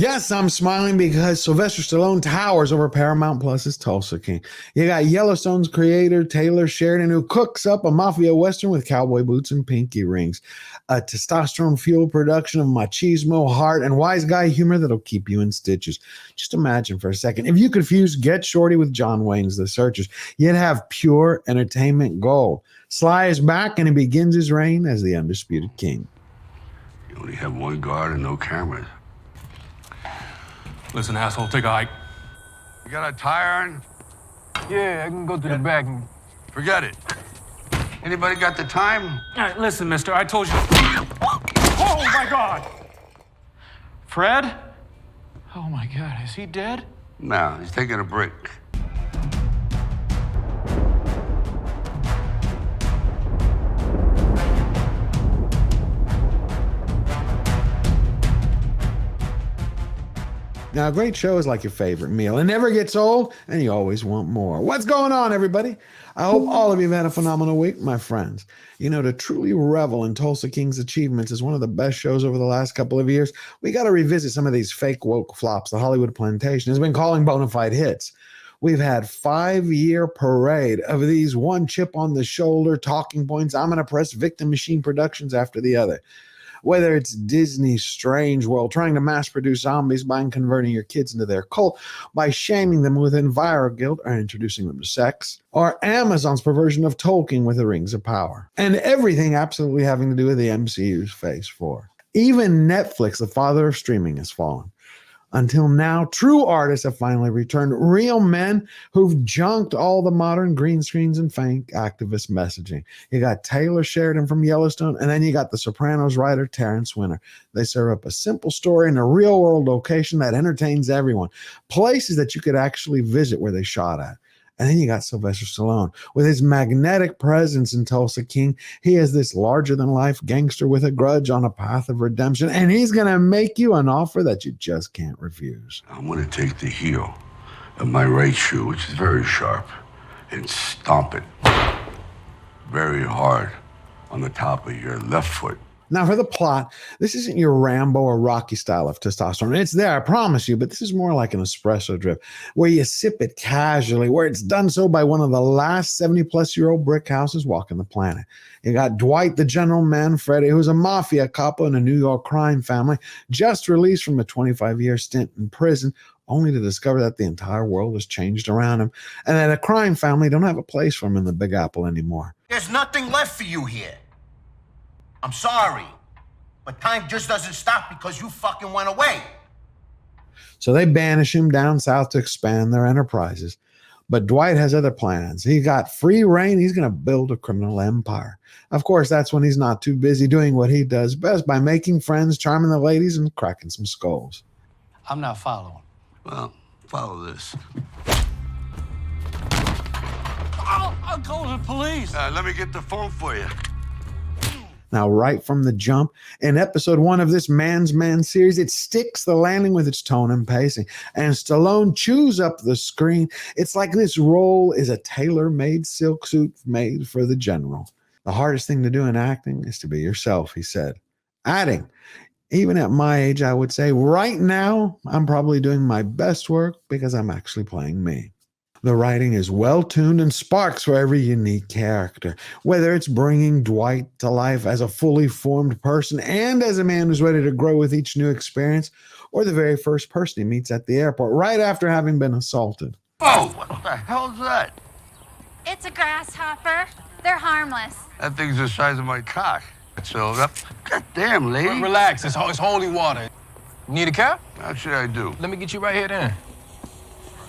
Yes, I'm smiling because Sylvester Stallone towers over Paramount Plus's Tulsa King. You got Yellowstone's creator, Taylor Sheridan, who cooks up a mafia western with cowboy boots and pinky rings. A testosterone-fueled production of machismo, heart, and wise guy humor that'll keep you in stitches. Just imagine for a second, if you could fuse Get Shorty with John Wayne's The Searchers, you'd have pure entertainment gold. Sly is back, and he begins his reign as the undisputed king. You only have one guard and no cameras. Listen, asshole, take a hike. You got a tire iron? Yeah, I can go to the back and... Forget it. Anybody got the time? All right, listen, mister, I told you... Oh, my God! Fred? Oh, my God, is he dead? No, he's taking a break. Now, a great show is like your favorite meal. It never gets old, and you always want more. What's going on, everybody? I hope all of you have had a phenomenal week, my friends. You know, to truly revel in Tulsa King's achievements as one of the best shows over the last couple of years, we got to revisit some of these fake woke flops the Hollywood plantation has been calling bona fide hits. We've had 5-year parade of these one chip on the shoulder talking points. I'm going to press victim machine productions after the other. Whether it's Disney's Strange World trying to mass produce zombies by converting your kids into their cult, by shaming them with Enviro Guild or introducing them to sex, or Amazon's perversion of Tolkien with the Rings of Power, and everything absolutely having to do with the MCU's Phase 4. Even Netflix, the father of streaming, has fallen. Until now, true artists have finally returned, real men who've junked all the modern green screens and fake activist messaging. You got Taylor Sheridan from Yellowstone, and then you got The Sopranos writer Terrence Winter. They serve up a simple story in a real-world location that entertains everyone, places that you could actually visit where they shot at. And then you got Sylvester Stallone. With his magnetic presence in Tulsa King, he is this larger-than-life gangster with a grudge on a path of redemption, and he's going to make you an offer that you just can't refuse. I'm going to take the heel of my right shoe, which is very sharp, and stomp it very hard on the top of your left foot. Now, for the plot, this isn't your Rambo or Rocky style of testosterone. It's there, I promise you, but this is more like an espresso drip, where you sip it casually, where it's done so by one of the last 70-plus-year-old brick houses walking the planet. You got Dwight, the general Manfredi, who's a mafia capo in a New York crime family, just released from a 25-year stint in prison, only to discover that the entire world has changed around him, and that a crime family don't have a place for him in the Big Apple anymore. There's nothing left for you here. I'm sorry, but time just doesn't stop because you fucking went away. So they banish him down south to expand their enterprises. But Dwight has other plans. He got free reign. He's going to build a criminal empire. Of course, that's when he's not too busy doing what he does best, by making friends, charming the ladies, and cracking some skulls. I'm not following. Well, follow this. I'll call the police. Let me get the phone for you. Now, right from the jump, in episode 1 of this Man's Man series, it sticks the landing with its tone and pacing, and Stallone chews up the screen. It's like this role is a tailor-made silk suit made for the general. The hardest thing to do in acting is to be yourself, he said. Adding, even at my age, I would say right now, I'm probably doing my best work because I'm actually playing me. The writing is well-tuned and sparks for every unique character, whether it's bringing Dwight to life as a fully formed person and as a man who's ready to grow with each new experience, or the very first person he meets at the airport right after having been assaulted. Oh, what the hell's that? It's a grasshopper. They're harmless. That thing's the size of my cock. So, God damn, lady. Relax, it's holy water. Need a cab? Actually, I do. Let me get you right here then.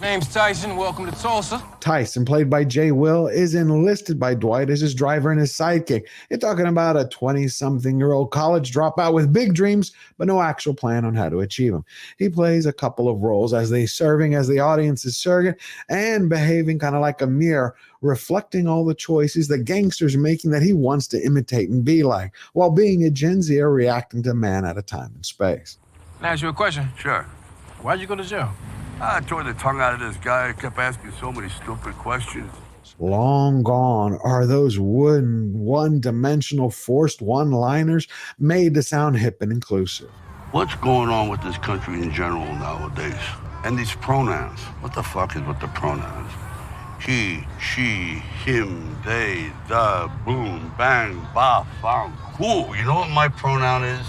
Name's Tyson, welcome to Tulsa. Tyson, played by Jay Will, is enlisted by Dwight as his driver and his sidekick. You're talking about a 20-something-year-old college dropout with big dreams, but no actual plan on how to achieve them. He plays a couple of roles as serving as the audience's surrogate and behaving kind of like a mirror, reflecting all the choices the gangsters are making that he wants to imitate and be like, while being a Gen Zer reacting to man at a time and space. Can I ask you a question? Sure. Why'd you go to jail? I tore the tongue out of this guy. I kept asking so many stupid questions. Long gone are those wooden, one-dimensional, forced one-liners made to sound hip and inclusive. What's going on with this country in general nowadays? And these pronouns. What the fuck is with the pronouns? He, she, him, they, the, boom, bang, ba, fang, cool. You know what my pronoun is?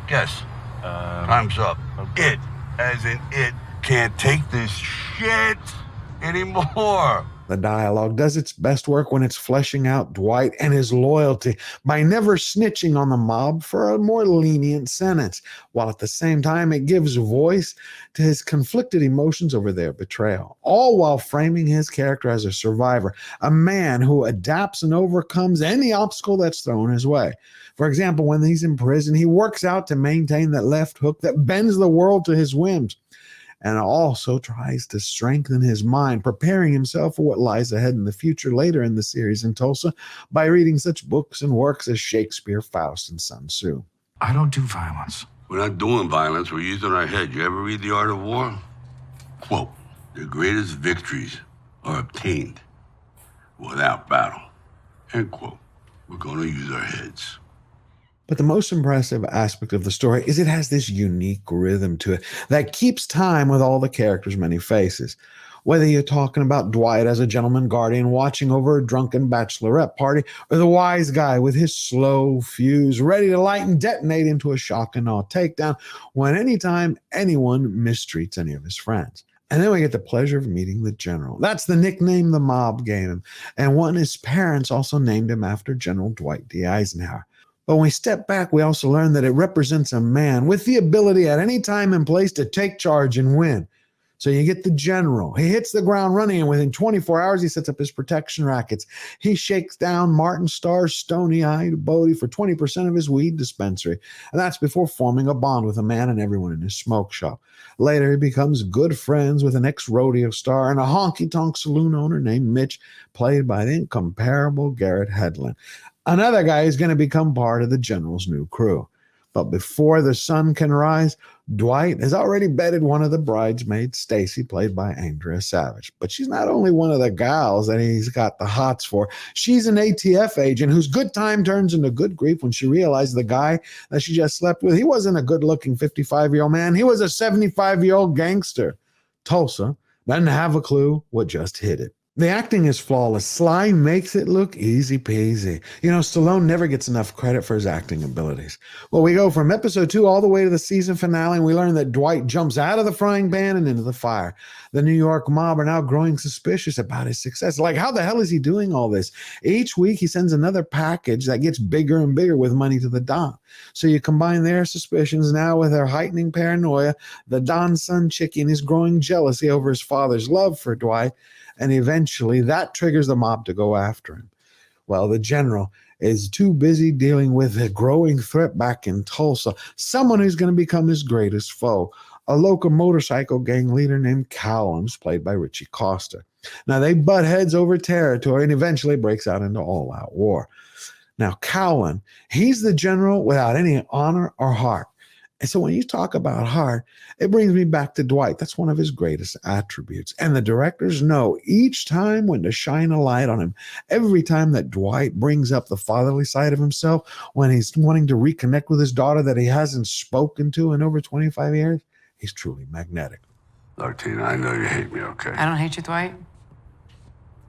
Guess. Time's up. Okay. It, as in it, can't take this shit anymore. The dialogue does its best work when it's fleshing out Dwight and his loyalty by never snitching on the mob for a more lenient sentence, while at the same time it gives voice to his conflicted emotions over their betrayal, all while framing his character as a survivor, a man who adapts and overcomes any obstacle that's thrown his way. For example, when he's in prison, he works out to maintain that left hook that bends the world to his whims, and also tries to strengthen his mind, preparing himself for what lies ahead in the future later in the series in Tulsa by reading such books and works as Shakespeare, Faust, and Sun Tzu. I don't do violence. We're not doing violence, we're using our head. You ever read The Art of War? Quote, the greatest victories are obtained without battle. End quote. We're going to use our heads. But the most impressive aspect of the story is it has this unique rhythm to it that keeps time with all the characters' many faces. Whether you're talking about Dwight as a gentleman guardian watching over a drunken bachelorette party, or the wise guy with his slow fuse ready to light and detonate into a shock and awe takedown when anytime anyone mistreats any of his friends. And then we get the pleasure of meeting the General. That's the nickname the mob gave him, and one his parents also named him after General Dwight D. Eisenhower. But when we step back, we also learn that it represents a man with the ability at any time and place to take charge and win. So you get the General. He hits the ground running, and within 24 hours, he sets up his protection rackets. He shakes down Martin Starr's stony-eyed Bodie for 20% of his weed dispensary. And that's before forming a bond with a man and everyone in his smoke shop. Later, he becomes good friends with an ex-rodeo star and a honky-tonk saloon owner named Mitch, played by the incomparable Garrett Hedlund. Another guy is going to become part of the General's new crew. But before the sun can rise, Dwight has already bedded one of the bridesmaids, Stacy, played by Andrea Savage. But she's not only one of the gals that he's got the hots for. She's an ATF agent whose good time turns into good grief when she realized the guy that she just slept with, he wasn't a good-looking 55-year-old man. He was a 75-year-old gangster. Tulsa doesn't have a clue what just hit it. The acting is flawless. Sly makes it look easy peasy. You know, Stallone never gets enough credit for his acting abilities. Well, we go from episode 2 all the way to the season finale, and we learn that Dwight jumps out of the frying pan and into the fire. The New York mob are now growing suspicious about his success. Like, how the hell is he doing all this? Each week, he sends another package that gets bigger and bigger with money to the Don. So you combine their suspicions now with their heightening paranoia. The Don's son, Chicken, is growing jealousy over his father's love for Dwight, and eventually that triggers the mob to go after him. Well, the General is too busy dealing with a growing threat back in Tulsa, someone who's going to become his greatest foe, a local motorcycle gang leader named Callums, played by Richie Costa. Now, they butt heads over territory and eventually breaks out into all-out war. Now, Cowan, he's the General without any honor or heart. And so when you talk about heart, it brings me back to Dwight. That's one of his greatest attributes. And the directors know each time when to shine a light on him. Every time that Dwight brings up the fatherly side of himself, when he's wanting to reconnect with his daughter that he hasn't spoken to in over 25 years, he's truly magnetic. Look, Tina, I know you hate me, okay? I don't hate you, Dwight.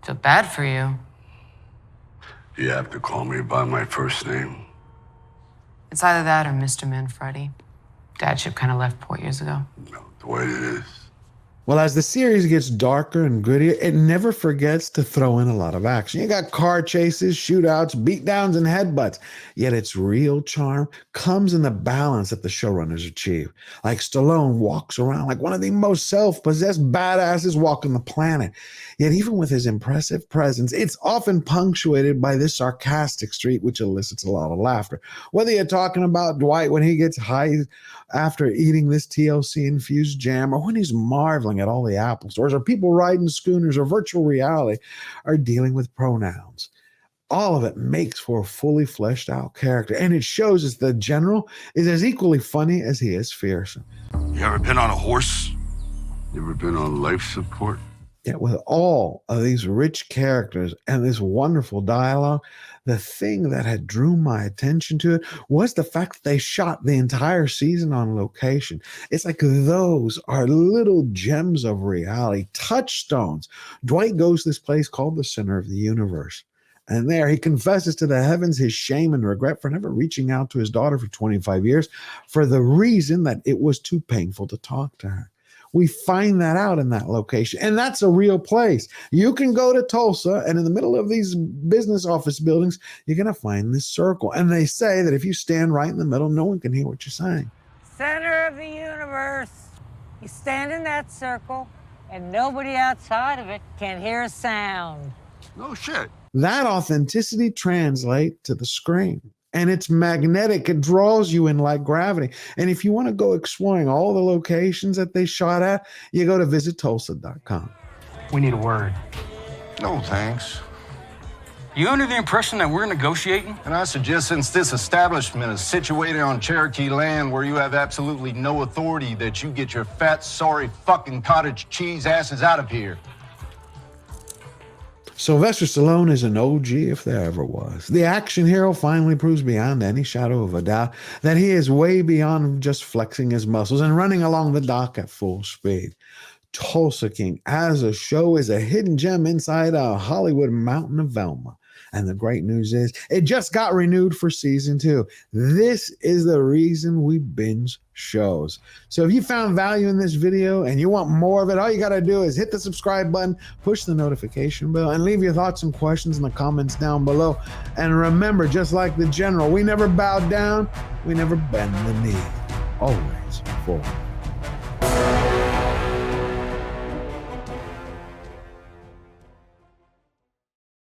I feel bad for you. Do you have to call me by my first name? It's either that or Mr. Manfredi. Dad ship kind of left port years ago. No, the way it is. Well, as the series gets darker and grittier, it never forgets to throw in a lot of action. You got car chases, shootouts, beatdowns, and headbutts. Yet its real charm comes in the balance that the showrunners achieve. Like Stallone walks around like one of the most self-possessed badasses walking the planet. Yet even with his impressive presence, it's often punctuated by this sarcastic streak, which elicits a lot of laughter. Whether you're talking about Dwight when he gets high after eating this TLC-infused jam, or when he's marveling at all the Apple stores, or people riding schooners, or virtual reality, are dealing with pronouns. All of it makes for a fully fleshed out character, and it shows us the General is as equally funny as he is fearsome. You ever been on a horse? You ever been on life support? Yet with all of these rich characters and this wonderful dialogue, the thing that had drew my attention to it was the fact that they shot the entire season on location. It's like those are little gems of reality, touchstones. Dwight goes to this place called the center of the universe. And there he confesses to the heavens his shame and regret for never reaching out to his daughter for 25 years for the reason that it was too painful to talk to her. We find that out in that location. And that's a real place. You can go to Tulsa, and in the middle of these business office buildings, you're going to find this circle. And they say that if you stand right in the middle, no one can hear what you're saying. Center of the universe. You stand in that circle, and nobody outside of it can hear a sound. No shit. That authenticity translates to the screen. And it's magnetic. It draws you in like gravity. And if you want to go exploring all the locations that they shot at, you go to visittulsa.com. We need a word. No, thanks. You under the impression that we're negotiating? And I suggest, since this establishment is situated on Cherokee land where you have absolutely no authority, that you get your fat, sorry fucking cottage cheese asses out of here. Sylvester Stallone is an OG if there ever was. The action hero finally proves beyond any shadow of a doubt that he is way beyond just flexing his muscles and running along the dock at full speed. Tulsa King as a show is a hidden gem inside a Hollywood mountain of Velma. And the great news is it just got renewed for season 2. This is the reason we binge shows. So if you found value in this video and you want more of it, all you got to do is hit the subscribe button, push the notification bell, and leave your thoughts and questions in the comments down below. And remember, just like the general, we never bow down, we never bend the knee. Always forward.